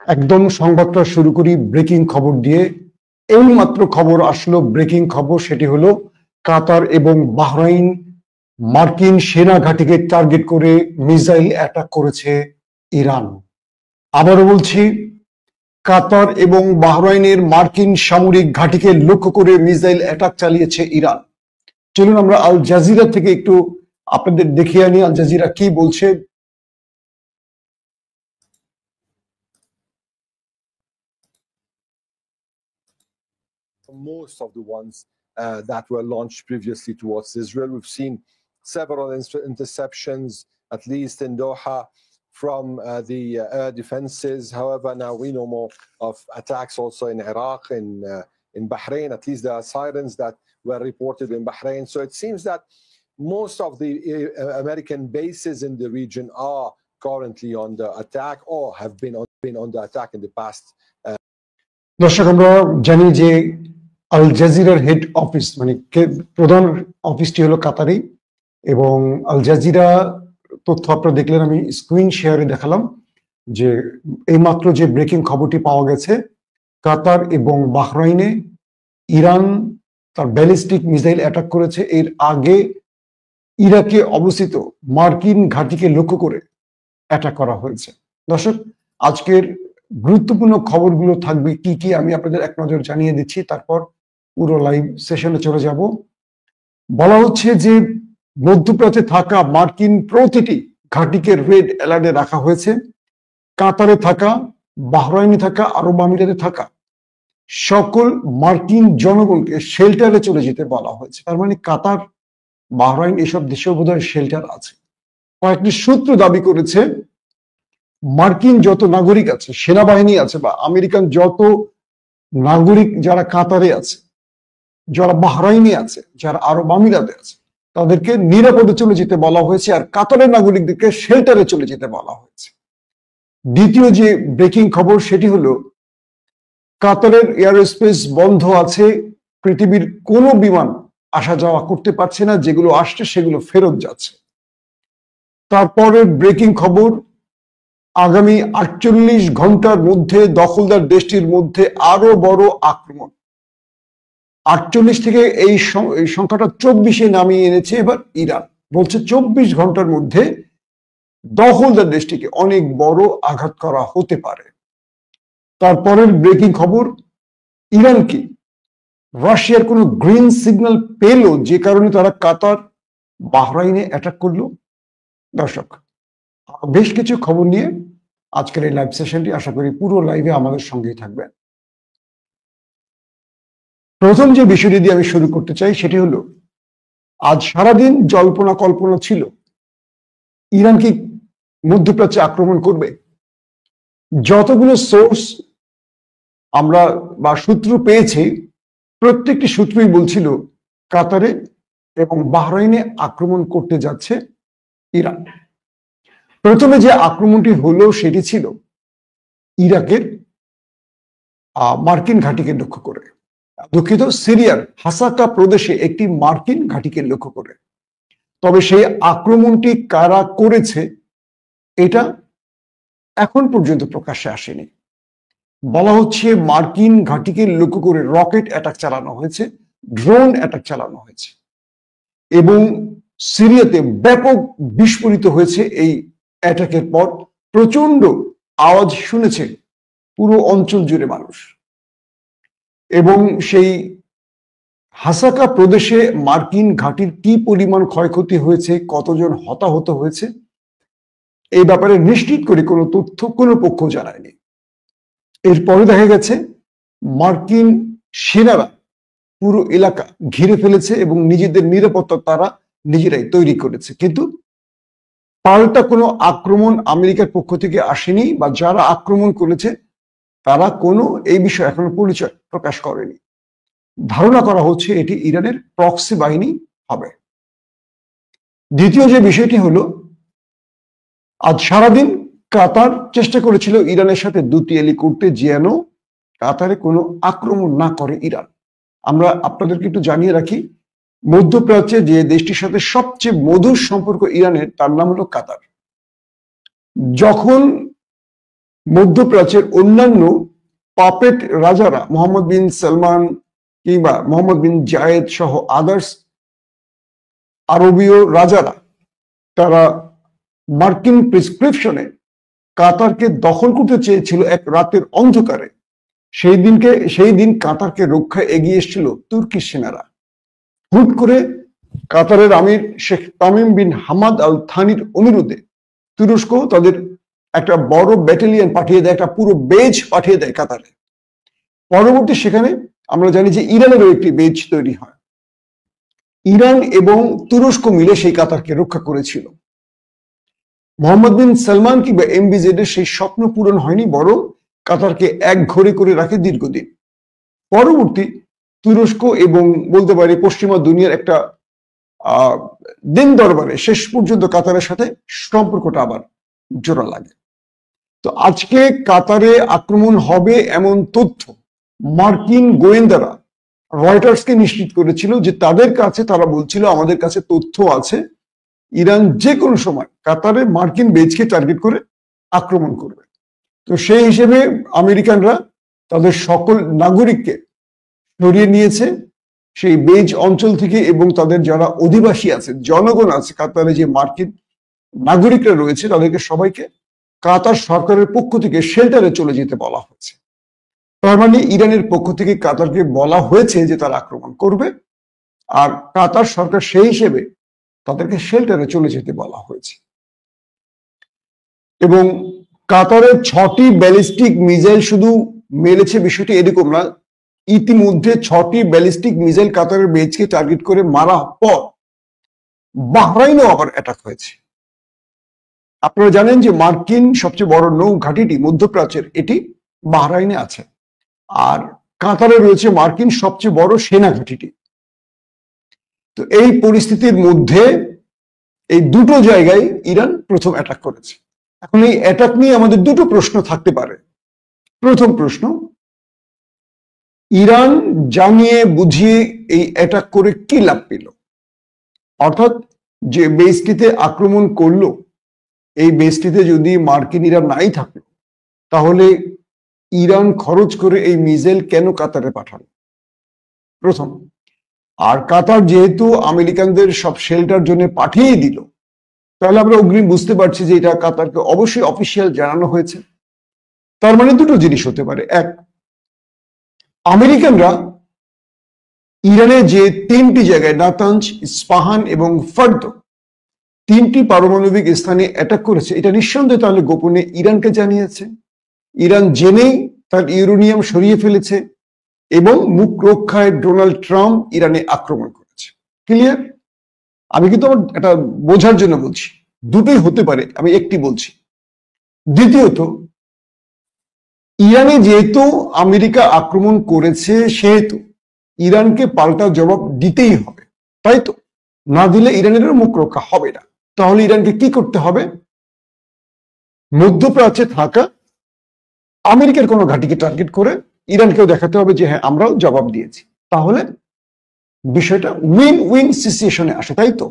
একদম সংবাদটা শুরু করি ব্রেকিং খবর দিয়ে। এই মাত্র খবর আসলো, ব্রেকিং খবর, সেটি হলো কাতার এবং বাহরাইন মার্কিন সেনা ঘাঁটিকে টার্গেট করে মিসাইল অ্যাটাক করেছে ইরান। আবারও বলছি, কাতার এবং বাহরাইনের মার্কিন সামরিক ঘাঁটিকে লক্ষ্য করে মিসাইল অ্যাটাক চালিয়েছে ইরান। চলুন আমরা আল জাজিরা থেকে একটু আপনাদের দেখিয়ে আনি আল জাজিরা কি বলছে। Most of the ones that were launched previously towards Israel. We've seen several interceptions, at least in Doha, from the air defenses. However, now we know more of attacks also in Iraq, in Bahrain. At least there are sirens that were reported in Bahrain. So it seems that most of the American bases in the region are currently under attack or have been under attack in the past. দর্শক, আমরা জানি যে আল জাজিরার head office মানে প্রধান অফিসটি হলো কাতারে, এবং আল জাজিরা তথ্য আপনারা দেখলেন, আমি স্ক্রিন শেয়ারে দেখালাম যে এইমাত্র যে ব্রেকিং খবরটি পাওয়া গেছে, কাতার এবং বাহরাইনে ইরান তার ব্যালিস্টিক মিসাইল অ্যাটাক করেছে। এর আগে ইরাকে অবস্থিত মার্কিন ঘাঁটিকে লক্ষ্য করে অ্যাটাক করা হয়েছে। দর্শক, আজকের গুরুত্বপূর্ণ খবরগুলো থাকবে কি কি আমি আপনাদের এক নজর জানিয়ে দিচ্ছি, তারপর পুরো লাইভ সেশনে চলে যাব। বলা হচ্ছে যে মধ্যপ্রাচ্যে থাকা মার্কিন প্রতিটি ঘাঁটিকে রেড অ্যালার্টে রাখা হয়েছে। কাতারে থাকা, বাহরাইনে থাকা, আরব আমিরাতে থাকা সকল মার্কিন জনগণকে শেল্টারে চলে যেতে বলা হয়েছে। তার মানে কাতার, বাহরাইন এসব দেশেও বোধহয় শেল্টার আছে। কয়েকটি সূত্র দাবি করেছে মার্কিন যত নাগরিক আছে, সেনাবাহিনী আছে বা আমেরিকান যত নাগরিক যারা কাতারে আছে, যারা বাহরাইনে আছে, যারা আরব আমিরাতে আছে, তাদেরকে নিরাপদে চলে যেতে বলা হয়েছে, আর কাতারের নাগরিকদেরকে শেল্টারে চলে যেতে বলা হয়েছে। দ্বিতীয় যে ব্রেকিং খবর সেটি হলো কাতারের এয়ারস্পেস বন্ধ আছে, পৃথিবীর কোনো বিমান আসা যাওয়া করতে পারছে না, যেগুলো আসছে সেগুলো ফেরত যাচ্ছে। তারপরে ব্রেকিং খবর, আগামী 48 ঘন্টার মধ্যে দখলদার দেশটির মধ্যে আরো বড় আক্রমণ। 48 থেকে এই সংখ্যাটা 24-এ নামিয়ে এনেছে এবার ইরান। বলছে 24 ঘন্টার মধ্যে দখলদার দেশটিকে অনেক বড় আঘাত করা হতে পারে। তারপরের ব্রেকিং খবর, ইরান কি রাশিয়ার কোনো গ্রিন সিগন্যাল পেল যে কারণে তারা কাতার, বাহরাইনে অ্যাটাক করলো? দর্শক, বেশ কিছু খবর নিয়ে আজকের এই লাইভ সেশনটি, আশা করি পুরো লাইভে আমাদের সঙ্গেই থাকবেন। প্রথম যে বিষয়টি দিয়ে আমি শুরু করতে চাই সেটি হলো, আজ সারাদিন জল্পনা কল্পনা ছিল ইরান কি মধ্যপ্রাচ্যে আক্রমণ করবে। যতগুলো সোর্স আমরা বা সূত্র পেয়েছি, প্রত্যেকটি সূত্রই বলছিল কাতারে এবং বাহরাইনে আক্রমণ করতে যাচ্ছে ইরান। প্রথমে যে আক্রমণটি হলো সেটি ছিল ইরাকের মার্কিন ঘাঁটিকে লক্ষ্য করে, দুঃখিত, সিরিয়ার হাসাকা প্রদেশে একটি মার্কিন ঘাঁটিকে লক্ষ্য করে। তবে সেই আক্রমণটি কারা করেছে এটা এখন পর্যন্ত প্রকাশ্যে আসেনি। বলা হচ্ছে মার্কিন ঘাঁটিকে লক্ষ্য করে রকেট অ্যাটাক চালানো হয়েছে, ড্রোন অ্যাটাক চালানো হয়েছে, এবং সিরিয়াতে ব্যাপক বিস্ফোরিত হয়েছে। এই অ্যাটাকের পর প্রচন্ড আওয়াজ শুনেছে পুরো অঞ্চল জুড়ে মানুষ। এবং সেই হাসাকা প্রদেশে মার্কিন ঘাঁটির কি পরিমাণ ক্ষয়ক্ষতি হয়েছে, কতজন হতাহত হয়েছে, এই ব্যাপারে নিশ্চিত করে কোনো তথ্য কোনো পক্ষ জানায়নি। এরপরে দেখা গেছে মার্কিন সেনারা পুরো এলাকা ঘিরে ফেলেছে এবং নিজেদের নিরাপত্তা তারা নিজেরাই তৈরি করেছে। কিন্তু পাল্টা কোনো আক্রমণ আমেরিকার পক্ষ থেকে আসেনি, বা যারা আক্রমণ করেছে তারা কোনো এই বিষয়ে এখনো পরিচয় প্রকাশ করেনি। ধারণা করা হচ্ছে এটি ইরানের প্রক্সি বাহিনী হবে। দ্বিতীয় যে বিষয়টি হলো, আজ সারাদিন কাতার চেষ্টা করেছিল ইরানের সাথে দুতিয়ালি করতে, যেন কাতারে কোনো আক্রমণ না করে ইরান। আমরা আপনাদেরকে একটু জানিয়ে রাখি, মধ্যপ্রাচ্যে যে দেশটির সাথে সবচেয়ে মধুর সম্পর্ক ইরানের, তার নাম হলো কাতার। যখন মধ্যপ্রাচ্যের অন্যান্য পাপেট রাজারা মোহাম্মদ বিন সালমান কিংবা মোহাম্মদ বিন জায়েদ সহ আদার্স আরবীয় রাজারা তারা মার্কিন প্রেসক্রিপশনে কাতারকে দখল করতে চেয়েছিল এক রাতের অন্ধকারে। সেই দিন কাতারকে রক্ষায় এগিয়ে এসেছিল তুর্কি সেনারা। হুট করে কাতারের আমির শেখ তামিম বিন হামাদ আল থানির অনুরোধে তুরস্ক তাদের একটা বড় ব্যাটালিয়ন পাঠিয়ে দেয়, একটা পুরো বেজ পাঠিয়ে দেয় কাতারে। পরবর্তী সেখানে আমরা জানি যে ইরানেরও একটি বেজ তৈরি হয়। ইরান এবং তুরস্ক মিলে সেই কাতারকে রক্ষা করেছিল। মোহাম্মদ বিন সালমান কিংবা এমবিজেড এর সেই স্বপ্ন পূরণ হয়নি, বরং কাতারকে এক ঘরে করে রাখে দীর্ঘদিন। পরবর্তী তুরস্ক এবং বলতে পারি পশ্চিমা দুনিয়ার একটা দিন দরবারে শেষ পর্যন্ত কাতারের সাথে সম্পর্কটা আবার জোড়া লাগে। তো আজকে কাতারে আক্রমণ হবে এমন তথ্য মার্কিন গোয়েন্দারা রয়টার্সকে নিশ্চিত করেছিল যে তাদের কাছে, তারা বলছিল আমাদের কাছে তথ্য আছে ইরান যে কোনো সময় কাতারে মার্কিন বেজকে টার্গেট করে আক্রমণ করবে। তো সেই হিসেবে আমেরিকানরা তাদের সকল নাগরিককে সরিয়ে নিয়েছে সেই বেজ অঞ্চল থেকে, এবং তাদের যারা অধিবাসী আছে, জনগণ আছে কাতারে, যে মার্কিন নাগরিকরা রয়েছে, তাদেরকে সবাইকে কাতার সরকারের পক্ষ থেকে শেল্টারে চলে যেতে বলা হয়েছে। তার মানে ইরানের পক্ষ থেকে কাতারকে বলা হয়েছে যে তারা আক্রমণ করবে, আর কাতার সরকার সেই হিসেবে তাদেরকে শেল্টারে চলে যেতে বলা হয়েছে। এবং কাতারের 6টি ব্যালিস্টিক মিসাইল শুধু মেরেছে বিষয়টি এরকম না, ইতিমধ্যে 6টি ব্যালিস্টিক মিসাইল কাতারের বেজকে টার্গেট করে মারা পর বাহরাইনেও আবার অ্যাটাক হয়েছে। আপনারা জানেন যে মার্কিন সবচেয়ে বড় নৌ ঘাঁটিটি মধ্যপ্রাচ্যের এটি বাহরাইনে আছে, আর কাতারে রয়েছে মার্কিন সবচেয়ে বড় সেনা ঘাঁটিটি। তো এই পরিস্থিতির মধ্যে এই দুটো জায়গায় ইরান প্রথম অ্যাটাক করেছে। এখন এই অ্যাটাক নিয়ে আমাদের দুটো প্রশ্ন থাকতে পারে। প্রথম প্রশ্ন, ইরান জানিয়ে বুঝিয়ে এই অ্যাটাক করে কি লাভ পেল? অর্থাৎ যে বেসটিতে আক্রমণ করলো, এই বেসটিতে যদি মার্কিনিরা নাই থাকলো, তাহলে ইরান খরচ করে এই মিসাইল কেন কাতারে পাঠালো? প্রথম। আর কাতার যেহেতু আমেরিকানদের সব শেল্টার জন্য পাঠিয়ে দিল, তাহলে আমরা অগ্রিম বুঝতে পারছি যে এটা কাতারকে অবশ্যই অফিসিয়াল জানানো হয়েছে। তার মানে দুটো জিনিস হতে পারে। এক, আমেরিকানরা ইরানে যে 3টি জায়গায় নাতাঞ্জ, ইস্পাহান এবং ফার্দ 3টি পারমাণবিক স্থানে অ্যাটাক করেছে, এটা নিঃসন্দেহে তাহলে গোপনে ইরানকে জানিয়েছে। ইরান জেনেই তার ইউরেনিয়াম সরিয়ে ফেলেছে এবং মুখ রক্ষায় ডোনাল্ড ট্রাম্প ইরানে আক্রমণ করেছে। ক্লিয়ার? আমি কিন্তু আমার এটা বোঝার জন্য বলছি, দুটোই হতে পারে, আমি একটি বলছি। দ্বিতীয়ত, ইরানে যেহেতু আমেরিকা আক্রমণ করেছে, সেহেতু ইরানকে পাল্টা জবাব দিতেই হবে, তাই তো? না দিলে ইরানের মুখ রক্ষা হবে না। তাহলে ইরানকে কি করতে হবে? মধ্যপ্রাচ্যে থাকা আমেরিকার কোনো ঘাঁটিকে টার্গেট করে ইরানকেও দেখাতে হবে যে হ্যাঁ, আমরাও জবাব দিয়েছি। তাহলে বিষয়টা উইন উইন সিচুয়েশনে আসে, তাই তো?